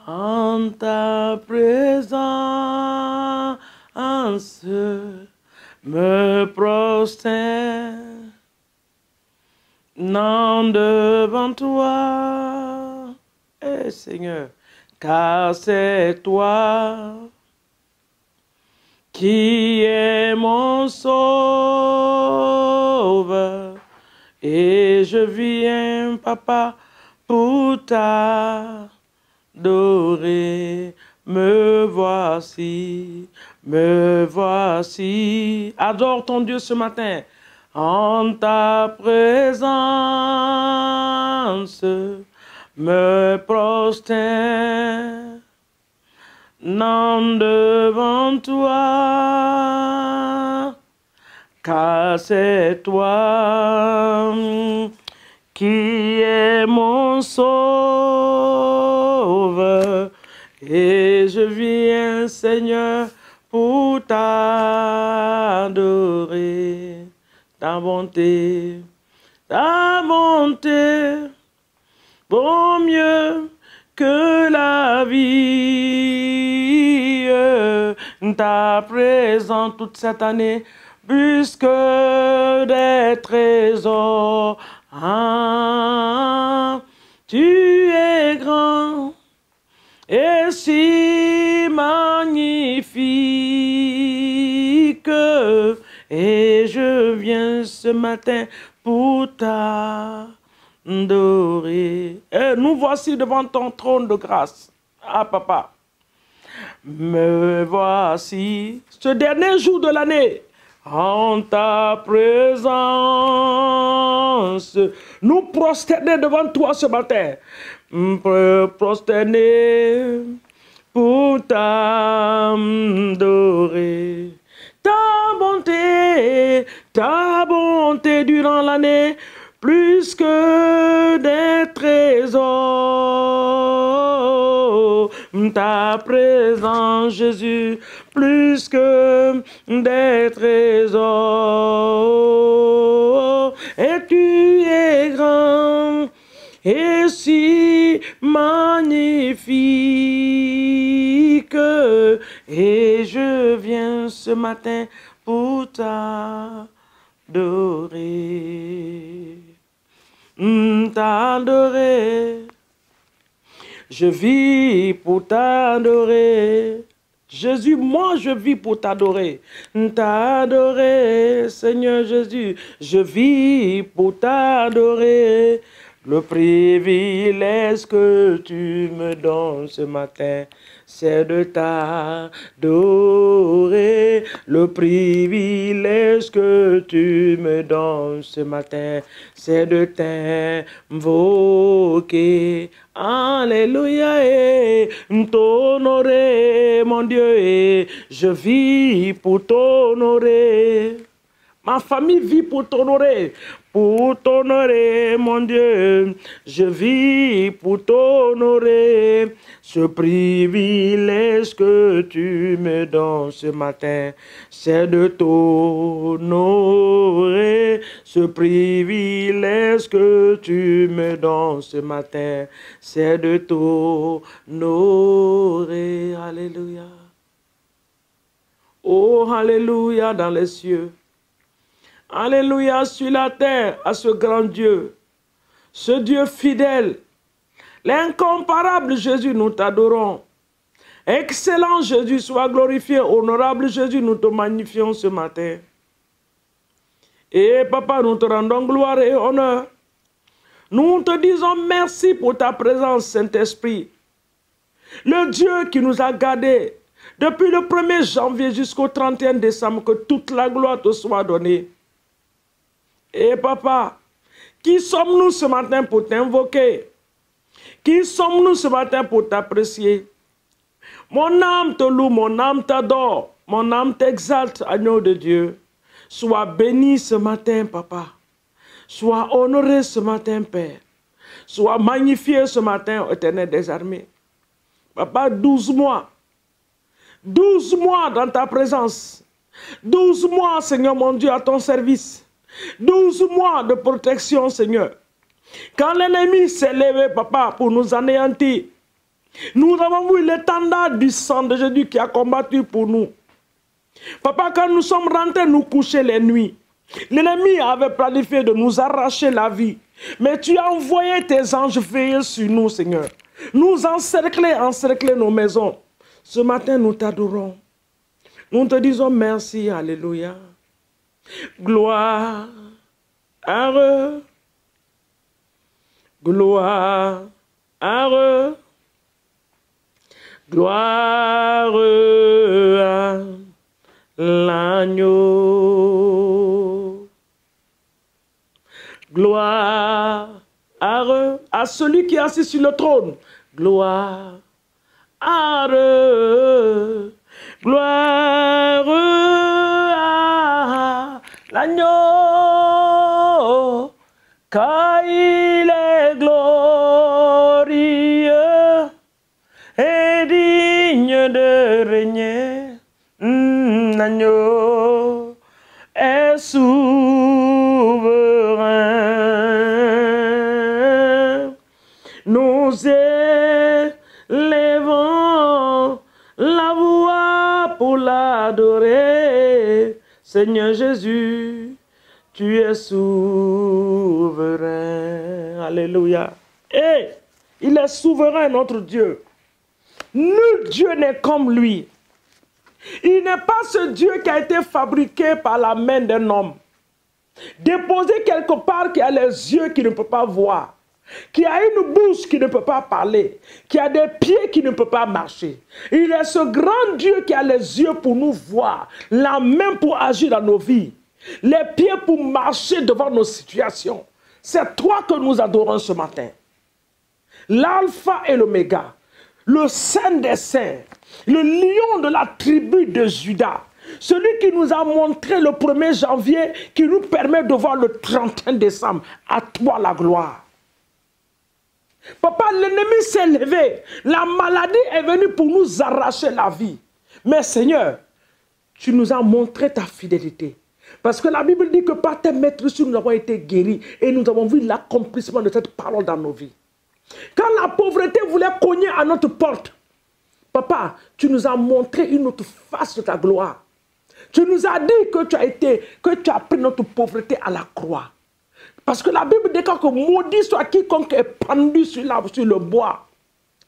En ta présence, me prosterne. Non devant toi, Seigneur, car c'est toi qui est mon sauveur. Et je viens, papa, pour t'adorer. Me voici, me voici. Adore ton Dieu ce matin. En ta présence, me prosterne. Non devant toi, car c'est toi qui est mon sauveur. Et je viens, Seigneur, pour t'adorer. Ta bonté, vaut mieux que la vie. Ta présence toute cette année, plus que des trésors. Ah, tu es grand et si magnifique. Et je viens ce matin pour t'adorer. Et nous voici devant ton trône de grâce. Ah, papa. Me voici ce dernier jour de l'année. En ta présence. Nous prosterner devant toi ce matin. Prosterner pour t'adorer. Ta bonté durant l'année, plus que des trésors. Ta présence, Jésus, plus que des trésors. Et tu es grand et si magnifique. Et je viens ce matin pour t'adorer. T'adorer. Je vis pour t'adorer. Jésus, moi je vis pour t'adorer. T'adorer, Seigneur Jésus. Je vis pour t'adorer. Le privilège que tu me donnes ce matin, c'est de t'adorer. Le privilège que tu me donnes ce matin, c'est de t'invoquer. Alléluia, et t'honorer, mon Dieu, et je vis pour t'honorer. Ma famille vit pour t'honorer, mon Dieu. Je vis pour t'honorer. Ce privilège que tu me donnes ce matin, c'est de t'honorer. Ce privilège que tu me donnes ce matin, c'est de t'honorer. Alléluia. Oh, alléluia dans les cieux. Alléluia sur la terre à ce grand Dieu, ce Dieu fidèle, l'incomparable Jésus, nous t'adorons. Excellent Jésus, sois glorifié, honorable Jésus, nous te magnifions ce matin. Et papa, nous te rendons gloire et honneur. Nous te disons merci pour ta présence, Saint-Esprit. Le Dieu qui nous a gardés depuis le 1er janvier jusqu'au 31 décembre, que toute la gloire te soit donnée. Et papa, qui sommes-nous ce matin pour t'invoquer? Qui sommes-nous ce matin pour t'apprécier? Mon âme te loue, mon âme t'adore, mon âme t'exalte, agneau de Dieu. Sois béni ce matin, papa. Sois honoré ce matin, Père. Sois magnifié ce matin, Éternel des armées. Papa, 12 mois. 12 mois dans ta présence. 12 mois, Seigneur mon Dieu, à ton service. 12 mois de protection, Seigneur. Quand l'ennemi s'est levé, papa, pour nous anéantir, Nous avons vu l'étendard du sang de Jésus qui a combattu pour nous. Papa, quand nous sommes rentrés nous coucher les nuits, l'ennemi avait planifié de nous arracher la vie. Mais tu as envoyé tes anges veiller sur nous, Seigneur. Nous encercler nos maisons. Ce matin, nous t'adorons. Nous te disons merci, alléluia. Gloire, gloire, gloire à l'agneau. Gloire à celui qui est assis sur le trône. Gloire gloire à l'agneau, car il est glorieux et digne de régner. L'agneau est souverain. Nous élevons la voix pour l'adorer. Seigneur Jésus, tu es souverain. Alléluia. Et il est souverain, notre Dieu. Nul Dieu n'est comme lui. Il n'est pas ce Dieu qui a été fabriqué par la main d'un homme, déposé quelque part, qui a les yeux qui ne peut pas voir, qui a une bouche qui ne peut pas parler, qui a des pieds qui ne peut pas marcher. Il est ce grand Dieu qui a les yeux pour nous voir, la main pour agir dans nos vies, les pieds pour marcher devant nos situations. C'est toi que nous adorons ce matin. L'alpha et l'oméga, le saint des saints, le lion de la tribu de Juda, celui qui nous a montré le 1er janvier, qui nous permet de voir le 31 décembre. À toi la gloire. Papa, l'ennemi s'est levé. La maladie est venue pour nous arracher la vie. Mais Seigneur, tu nous as montré ta fidélité. Parce que la Bible dit que par tes maîtrises, nous avons été guéris. Et nous avons vu l'accomplissement de cette parole dans nos vies. Quand la pauvreté voulait cogner à notre porte, Papa, tu nous as montré une autre face de ta gloire. Tu nous as dit que tu as pris notre pauvreté à la croix. Parce que la Bible déclare que maudit soit quiconque est pendu sur le bois.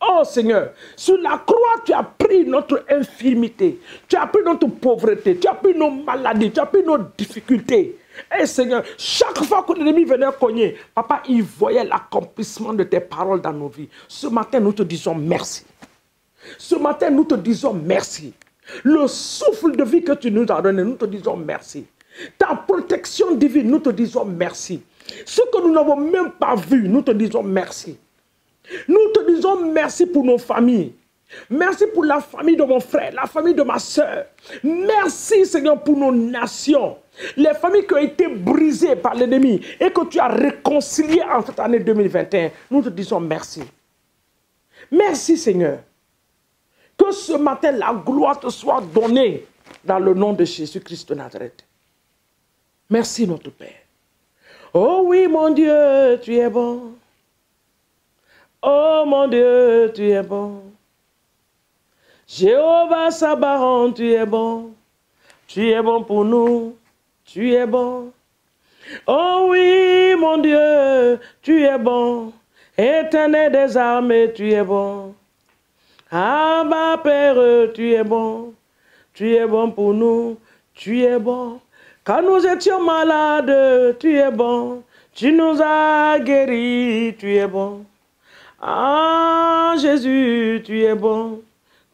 Oh Seigneur, sur la croix, tu as pris notre infirmité, tu as pris notre pauvreté, tu as pris nos maladies, tu as pris nos difficultés. Et Seigneur, chaque fois que l'ennemi venait cogner, Papa, il voyait l'accomplissement de tes paroles dans nos vies. Ce matin, nous te disons merci. Ce matin, nous te disons merci. Le souffle de vie que tu nous as donné, nous te disons merci. Ta protection divine, nous te disons merci. Ce que nous n'avons même pas vu, nous te disons merci. Nous te disons merci pour nos familles. Merci pour la famille de mon frère, la famille de ma soeur. Merci Seigneur pour nos nations. Les familles qui ont été brisées par l'ennemi et que tu as réconciliées en cette année 2021. Nous te disons merci. Merci Seigneur. Que ce matin la gloire te soit donnée dans le nom de Jésus-Christ de Nazareth. Merci notre Père. Oh oui mon Dieu, tu es bon. Oh mon Dieu, tu es bon. Jéhovah Sabaoth, tu es bon. Tu es bon pour nous. Tu es bon. Oh oui, mon Dieu, tu es bon. Éternel des armées, tu es bon. Abba Père, tu es bon. Tu es bon pour nous. Tu es bon. Quand nous étions malades, tu es bon. Tu nous as guéris, tu es bon. Ah, Jésus, tu es bon.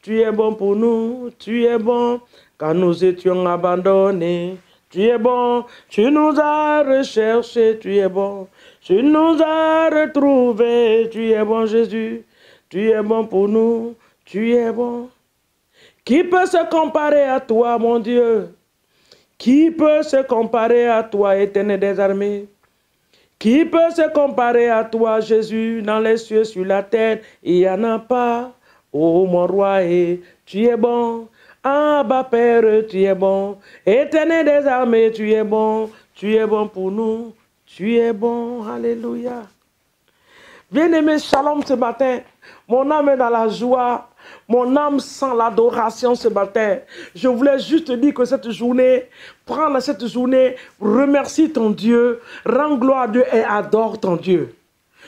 Tu es bon pour nous, tu es bon. Quand nous étions abandonnés, tu es bon. Tu nous as recherchés, tu es bon. Tu nous as retrouvés, tu es bon, Jésus. Tu es bon pour nous, tu es bon. Qui peut se comparer à toi, mon Dieu? Qui peut se comparer à toi, Éternel des armées? Qui peut se comparer à toi, Jésus, dans les cieux, sur la terre? Il n'y en a pas. Oh mon roi, tu es bon. Abba Père, tu es bon. Éternel des armées, tu es bon. Tu es bon pour nous. Tu es bon. Alléluia. Bien-aimé, shalom ce matin. Mon âme est dans la joie. Mon âme sent l'adoration ce matin. Je voulais juste te dire que cette journée, prends cette journée, remercie ton Dieu, rends gloire à Dieu et adore ton Dieu.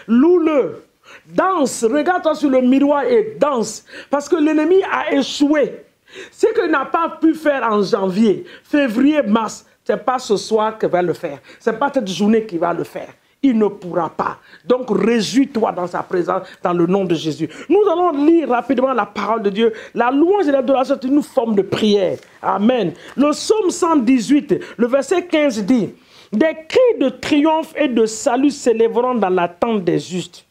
Loue-le, danse, regarde-toi sur le miroir et danse. Parce que l'ennemi a échoué. Ce qu'il n'a pas pu faire en janvier, février, mars, ce n'est pas ce soir qu'il va le faire. Ce n'est pas cette journée qu'il va le faire. Il ne pourra pas. Donc, réjouis-toi dans sa présence, dans le nom de Jésus. Nous allons lire rapidement la parole de Dieu. La louange et l'adoration est une forme de prière. Amen. Le psaume 118, le verset 15 dit, « Des cris de triomphe et de salut s'élèveront dans la tente des justes.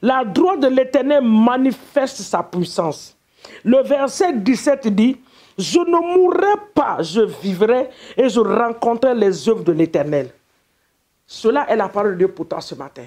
La droite de l'Éternel manifeste sa puissance. » Le verset 17 dit, « Je ne mourrai pas, je vivrai et je rencontrerai les œuvres de l'Éternel. » Cela est la parole de Dieu pour toi ce matin.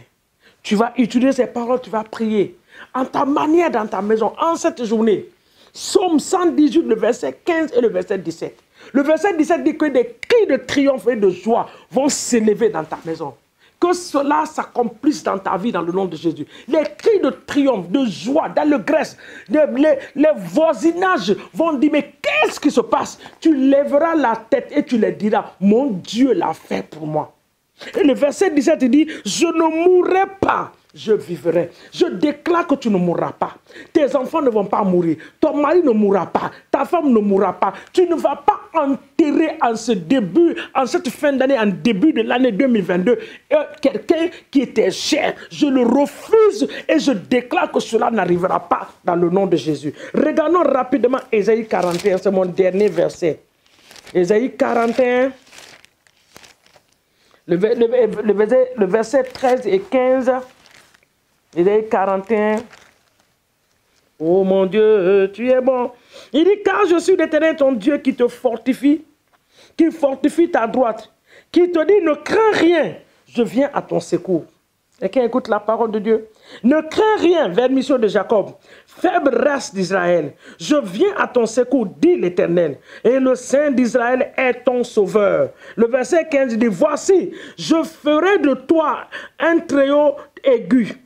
Tu vas utiliser ces paroles, tu vas prier en ta manière dans ta maison, en cette journée. Psaume 118, le verset 15 et le verset 17. Le verset 17 dit que des cris de triomphe et de joie vont s'élever dans ta maison. Que cela s'accomplisse dans ta vie dans le nom de Jésus. Les cris de triomphe, de joie, d'allégresse, les voisinages vont dire, mais qu'est-ce qui se passe? Tu lèveras la tête et tu leur diras, mon Dieu l'a fait pour moi. Et le verset 17 dit, je ne mourrai pas, je vivrai. Je déclare que tu ne mourras pas. Tes enfants ne vont pas mourir. Ton mari ne mourra pas. Ta femme ne mourra pas. Tu ne vas pas enterrer en ce début, en cette fin d'année, en début de l'année 2022, quelqu'un qui était cher. Je le refuse et je déclare que cela n'arrivera pas dans le nom de Jésus. Regardons rapidement Ésaïe 41, c'est mon dernier verset. Ésaïe 41. Le verset 13 et 15, Ésaïe 41. Oh mon Dieu, tu es bon. Il dit, car je suis l'Éternel ton Dieu qui te fortifie, qui fortifie ta droite, qui te dit, ne crains rien, je viens à ton secours. Et qui écoute la parole de Dieu. Ne crains rien, vermission de Jacob, faible race d'Israël. Je viens à ton secours, dit l'Éternel. Et le Saint d'Israël est ton sauveur. Le verset 15 dit, voici, je ferai de toi un tréau aigu,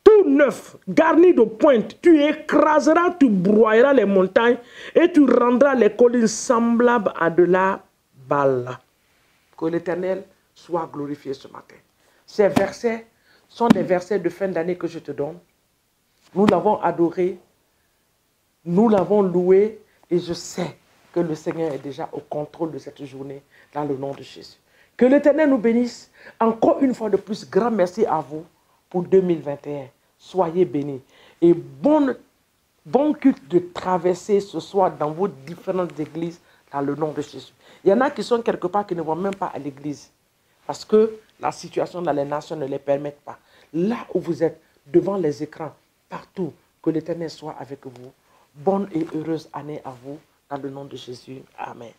tout neuf, garni de pointes. Tu écraseras, tu broyeras les montagnes et tu rendras les collines semblables à de la balle. Que l'Éternel soit glorifié ce matin. Ces versets sont des versets de fin d'année que je te donne. Nous l'avons adoré, nous l'avons loué et je sais que le Seigneur est déjà au contrôle de cette journée dans le nom de Jésus. Que l'Éternel nous bénisse. Encore une fois de plus, grand merci à vous pour 2021. Soyez bénis et bon culte de traverser ce soir dans vos différentes églises dans le nom de Jésus. Il y en a qui sont quelque part qui ne vont même pas à l'église parce que la situation dans les nations ne les permet pas. Là où vous êtes, devant les écrans, partout, que l'Éternel soit avec vous. Bonne et heureuse année à vous, dans le nom de Jésus. Amen.